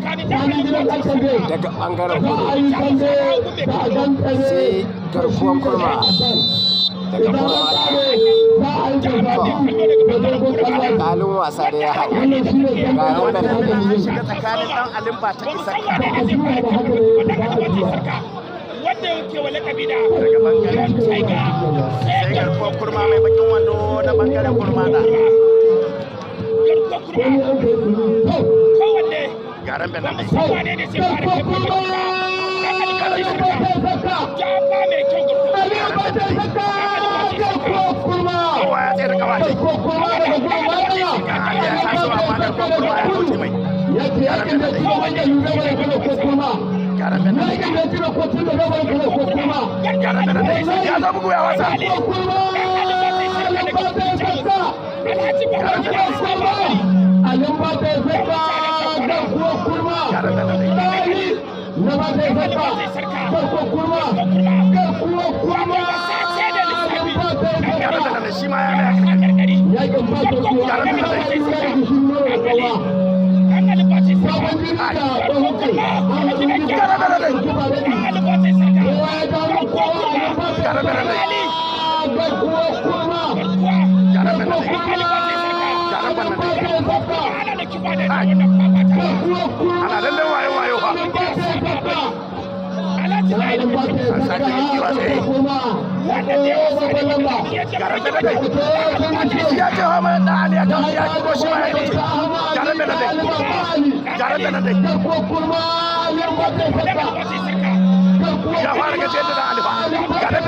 tsakanin daga ɓangaren kudu sai garkuwar kurma daga kurma alƙalin wasa da ya haɗu ga wanda da shiga tsakanin ɗan alimba ta isa wanda yake wa lakabi da daga ɓangaren sai garkuwar kurma mai bakin wando na ɓangaren kurma da kowanne garan benin mai kowanne ne sai fara kai kuma jaba mai kyau kowa ya tsaye da kawace ya taso amma garkuwar kurma ya kauce mai garan benin ya zo bugu ya wasa shi ma ya ana dandan wayo ha an sake kiwa sai ya ce hama da ali ya kan ya ko shi ma ya ce garan da dai ya fara ga ce da ali fa garan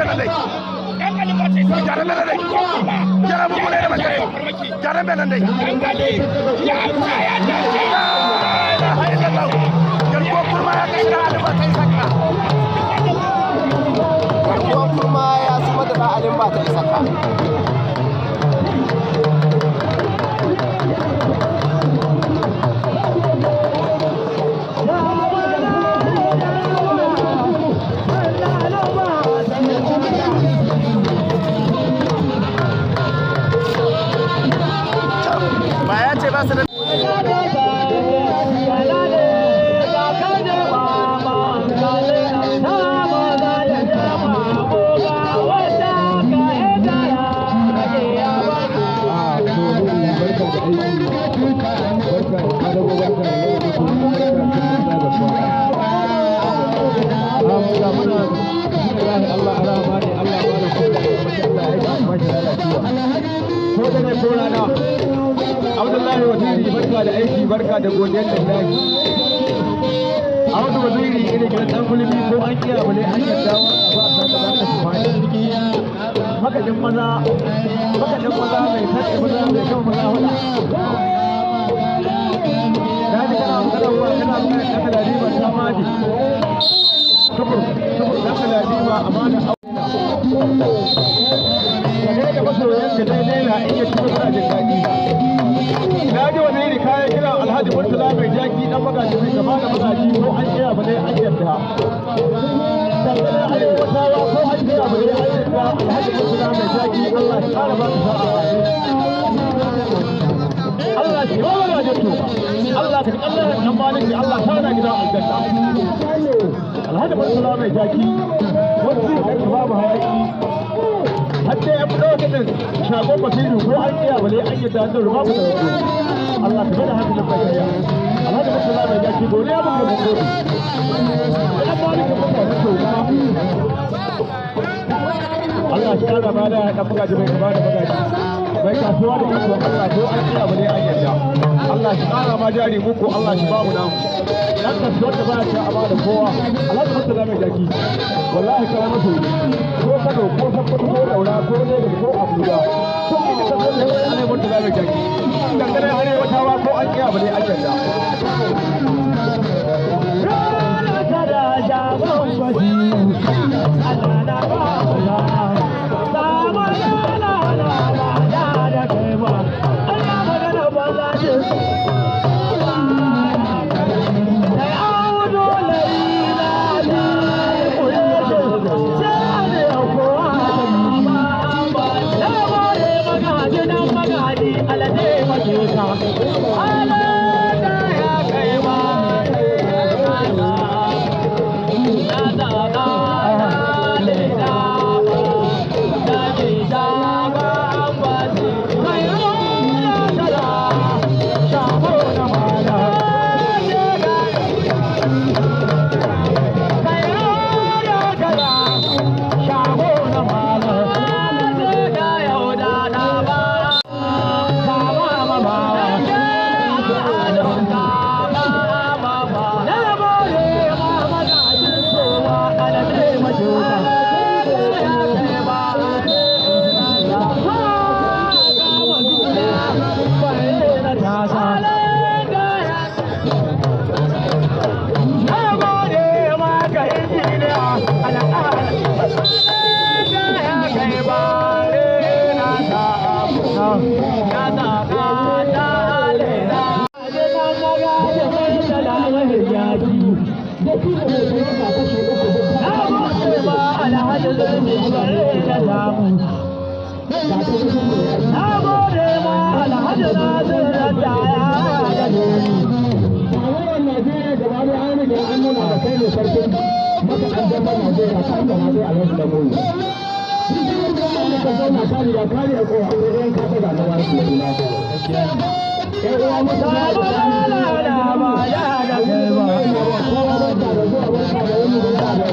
da dai jara mu ne da bakai garan da dai ya garkuwar kurma ya kai da alba ta isaka garkuwar kurma ya zama da alba ta isaka ba ya ce ba su da Abdullahi Waziri barka da aiki barka da godiyar da zaki Audu Waziri ina gidan dan gulmi ko an kira bale an yadda ba sa da zaka tufani makadin maza mai tace maza mai kan maza wala dadi kana ruwa kana da riba ta madi sabur da kana riba amana ne da masoyan da dai na iya tuba da dadi na ji wani ne kayan kira Alhaji Murtala mai jaki dan magaji mai gaba da magaji ko an kira ba dai an yarda dangane arewa ko an kira ba dai an yarda Alhaji Murtala mai jaki Allah ya kara ba su sa'a Allah shi ba ga jatto Allah ka Allah nan maliki Allah sana gidan aljanna Alhaji Murtala mai jaki wanda ya babu hayaki hatta ya fito gidan shagon basiru ko an iya bale an yi da zan ruba da wato Allah ka bada hadin bakiya Allah da Murtala mai jaki dole ya buga da gobe dan maliki ba da to Allah shi kara ba da dan buga da mai gaba da magaji bai kasuwa da kasuwa Allah ko an iya bale an yarda Allah shi kara ma jari muku Allah shi ba mu namu dan kasuwa da ba ta aba da kowa Allah da Murtala mai jaki wallahi kana musu ko Kano ko Sokoto ko Daura ko Lagos ko Abuja ko inda ka zo ne Allah Murtala mai jaki dangane arewa tawa ko an iya bale an yarda Yeah. zurmi bare da samu. Na gode ma Alhaji Nasir da taya da doni. Tarayyar Najeriya gaba da an riga an nuna da kai ne sarkin maka ƙaddamar Najeriya ta hanyar Najeriya a wasu lamuni. Ka zauna ka riga ka riga ko an riga ka daga da wasu lamuni. Ƴan uwa mutane da ba ya da kai ba. kowa barka da zuwa barka da wani barka da